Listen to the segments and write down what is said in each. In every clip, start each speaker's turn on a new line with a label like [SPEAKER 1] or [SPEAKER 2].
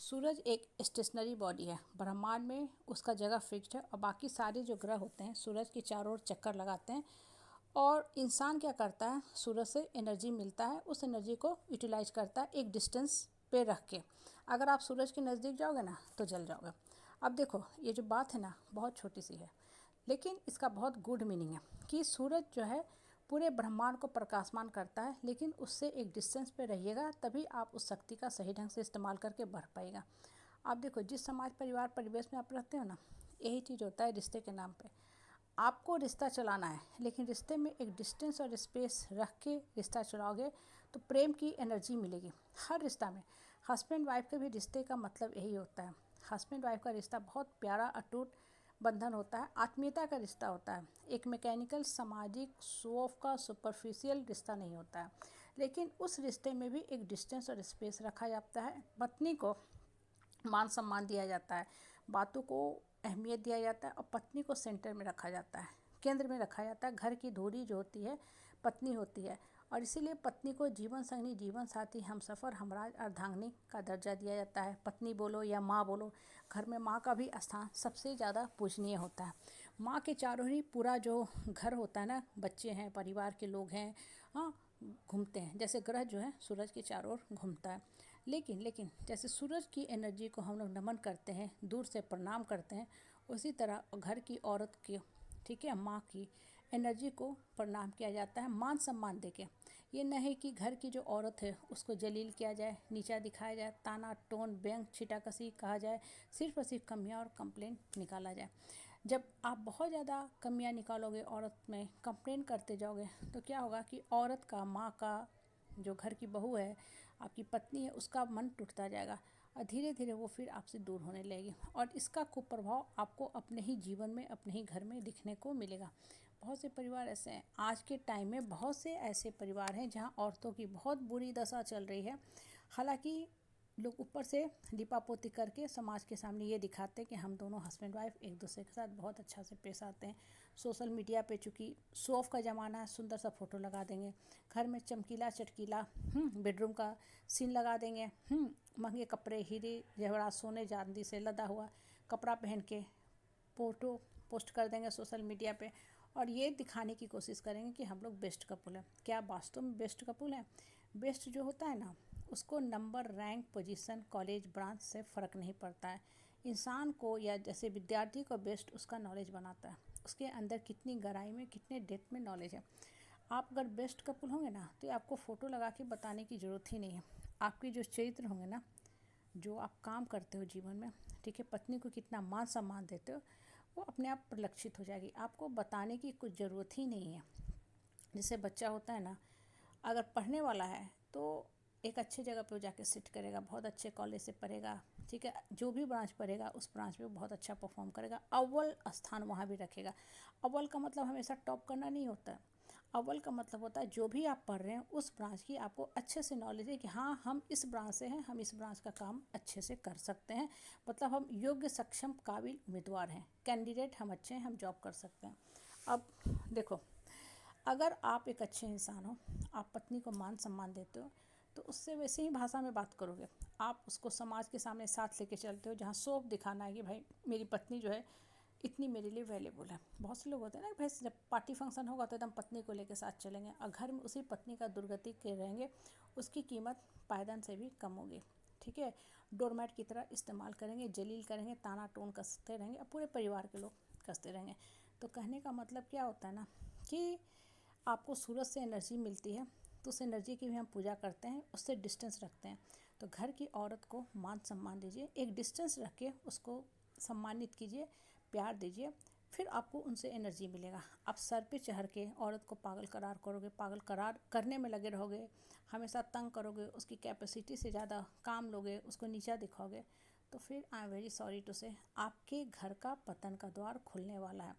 [SPEAKER 1] सूरज एक stationery body है। ब्रह्मांड में उसका जगह फिक्स्ड है और बाकी सारे जो ग्रह होते हैं सूरज के चारों ओर चक्कर लगाते हैं। और इंसान क्या करता है, सूरज से एनर्जी मिलता है, उस एनर्जी को यूटिलाइज करता है एक डिस्टेंस पे रख के। अगर आप सूरज के नज़दीक जाओगे ना तो जल जाओगे। अब देखो, ये जो बात है ना बहुत छोटी सी है, लेकिन इसका बहुत गुड मीनिंग है कि सूरज जो है पूरे ब्रह्मांड को प्रकाशमान करता है, लेकिन उससे एक डिस्टेंस पे रहिएगा तभी आप उस शक्ति का सही ढंग से इस्तेमाल करके बढ़ पाएगा। आप देखो, जिस समाज परिवार परिवेश में आप रहते हो ना, यही चीज़ होता है रिश्ते के नाम पे। आपको रिश्ता चलाना है, लेकिन रिश्ते में एक डिस्टेंस और स्पेस रख के रिश्ता चलाओगे तो प्रेम की एनर्जी मिलेगी हर रिश्ता में। हस्बैंड वाइफ के भी रिश्ते का मतलब यही होता है। हस्बैंड वाइफ का रिश्ता बहुत प्यारा अटूट बंधन होता है, आत्मीयता का रिश्ता होता है। एक मैकेनिकल सामाजिक शो ऑफ का सुपरफिशियल रिश्ता नहीं होता है। लेकिन उस रिश्ते में भी एक डिस्टेंस और स्पेस रखा जाता है। पत्नी को मान सम्मान दिया जाता है, बातों को अहमियत दिया जाता है और पत्नी को सेंटर में रखा जाता है, केंद्र में रखा जाता है। घर की धुरी जो होती है पत्नी होती है, और इसीलिए पत्नी को जीवन संगनी, जीवन साथी, हमसफ़र, हमराज, अर्धांगिनी का दर्जा दिया जाता है। पत्नी बोलो या माँ बोलो, घर में माँ का भी स्थान सबसे ज़्यादा पूजनीय होता है। माँ के चारों ही पूरा जो घर होता है ना, बच्चे हैं, परिवार के लोग हैं, हाँ, घूमते हैं। जैसे ग्रह जो है सूरज के चारों ओर घूमता है। लेकिन जैसे सूरज की एनर्जी को हम लोग नमन करते हैं, दूर से प्रणाम करते हैं, उसी तरह घर की औरत की, ठीक है, माँ की एनर्जी को प्रणाम किया जाता है मान सम्मान देके। ये नहीं कि घर की जो औरत है उसको जलील किया जाए, नीचा दिखाया जाए, ताना टोन व्यंग छिटाकसी कहा जाए, सिर्फ और सिर्फ कमियाँ और कंप्लेंट निकाला जाए। जब आप बहुत ज़्यादा कमियाँ निकालोगे, औरत में कंप्लेंट करते जाओगे, तो क्या होगा कि औरत का, माँ का, जो घर की बहू है, आपकी पत्नी है, उसका मन टूटता जाएगा और धीरे धीरे वो फिर आपसे दूर होने लगेगी। और इसका कुप्रभाव आपको अपने ही जीवन में, अपने ही घर में दिखने को मिलेगा। बहुत से परिवार ऐसे हैं, आज के टाइम में बहुत से ऐसे परिवार हैं जहाँ औरतों की बहुत बुरी दशा चल रही है। हालांकि लोग ऊपर से लिपापोती करके समाज के सामने ये दिखाते हैं कि हम दोनों हस्बैंड वाइफ एक दूसरे के साथ बहुत अच्छा से पेश आते हैं। सोशल मीडिया पे चूँकि शो ऑफ का ज़माना है, सुंदर सा फोटो लगा देंगे, घर में चमकीला चटकीला बेडरूम का सीन लगा देंगे, महंगे कपड़े, हीरे जवाहरात, सोने चांदी से लदा हुआ कपड़ा पहन के फोटो पोस्ट कर देंगे सोशल मीडिया पे, और ये दिखाने की कोशिश करेंगे कि हम लोग बेस्ट कपल हैं। क्या वास्तव में बेस्ट कपल हैं? बेस्ट जो होता है ना, उसको number, rank, position, college, branch से फ़र्क नहीं पड़ता है। इंसान को, या जैसे विद्यार्थी को बेस्ट उसका नॉलेज बनाता है, उसके अंदर कितनी गहराई में, कितने डेप्थ में नॉलेज है। आप अगर बेस्ट कपल होंगे ना तो आपको फ़ोटो लगा के बताने की ज़रूरत ही नहीं है। आपके जो चरित्र होंगे ना, जो आप काम करते हो जीवन में, ठीक है, पत्नी को कितना मान सम्मान देते हो, वो अपने आप परिलक्षित हो जाएगी। आपको बताने की कुछ ज़रूरत ही नहीं है। जैसे बच्चा होता है ना, अगर पढ़ने वाला है तो एक अच्छे जगह पे वो जाके सिट करेगा, बहुत अच्छे कॉलेज से पढ़ेगा, ठीक है, जो भी ब्रांच पढ़ेगा उस ब्रांच में वो बहुत अच्छा परफॉर्म करेगा, अव्वल स्थान वहाँ भी रखेगा। अव्वल का मतलब हमेशा टॉप करना नहीं होता है। अव्वल का मतलब होता है जो भी आप पढ़ रहे हैं उस ब्रांच की आपको अच्छे से नॉलेज है कि हाँ, हम इस ब्रांच से हैं, हम इस ब्रांच का काम अच्छे से कर सकते हैं, मतलब हम योग्य, सक्षम, काबिल उम्मीदवार हैं, कैंडिडेट हम अच्छे हैं, हम जॉब कर सकते हैं। अब देखो, अगर आप एक अच्छे इंसान हो, आप पत्नी को मान सम्मान देते हो, तो उससे वैसे ही भाषा में बात करोगे। आप उसको समाज के सामने साथ लेके चलते हो, जहाँ शोभ दिखाना है कि भाई मेरी पत्नी जो है इतनी मेरे लिए वैल्यूबल है। बहुत से लोग होते हैं ना, भाई जब पार्टी फंक्शन होगा तो एकदम पत्नी को लेके साथ चलेंगे, और घर में उसी पत्नी का दुर्गति के रहेंगे, उसकी कीमत पायदान से भी कम होगी, ठीक है। डोरमैट की तरह इस्तेमाल करेंगे, जलील करेंगे, ताना टोन कसते रहेंगे, और पूरे परिवार के लोग कसते रहेंगे। तो कहने का मतलब क्या होता है ना, कि आपको सूरज से एनर्जी मिलती है, तो उस एनर्जी की भी हम पूजा करते हैं, उससे डिस्टेंस रखते हैं। तो घर की औरत को मान सम्मान दीजिए, एक डिस्टेंस रख के उसको सम्मानित कीजिए, प्यार दीजिए, फिर आपको उनसे एनर्जी मिलेगा। आप सर पे चढ़ के औरत को पागल करार करोगे, पागल करार करने में लगे रहोगे, हमेशा तंग करोगे, उसकी कैपेसिटी से ज़्यादा काम लोगे, उसको नीचा दिखाओगे, तो फिर I am very sorry to say आपके घर का पतन का द्वार खुलने वाला है।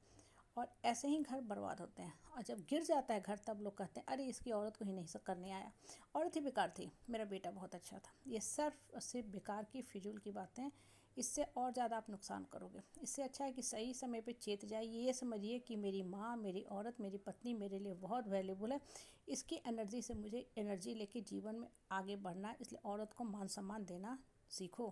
[SPEAKER 1] और ऐसे ही घर बर्बाद होते हैं, और जब गिर जाता है घर तब लोग कहते हैं अरे इसकी औरत को ही नहीं सब करने आया, औरत ही बेकार थी, मेरा बेटा बहुत अच्छा था। ये सिर्फ और सिर्फ बेकार की फिजूल की बातें, इससे और ज़्यादा आप नुकसान करोगे। इससे अच्छा है कि सही समय पे चेत जाइए, ये समझिए कि मेरी माँ, मेरी औरत, मेरी पत्नी मेरे लिए बहुत वैल्यूबल है, इसकी एनर्जी से मुझे एनर्जी लेके जीवन में आगे बढ़ना है, इसलिए औरत को मान सम्मान देना सीखो।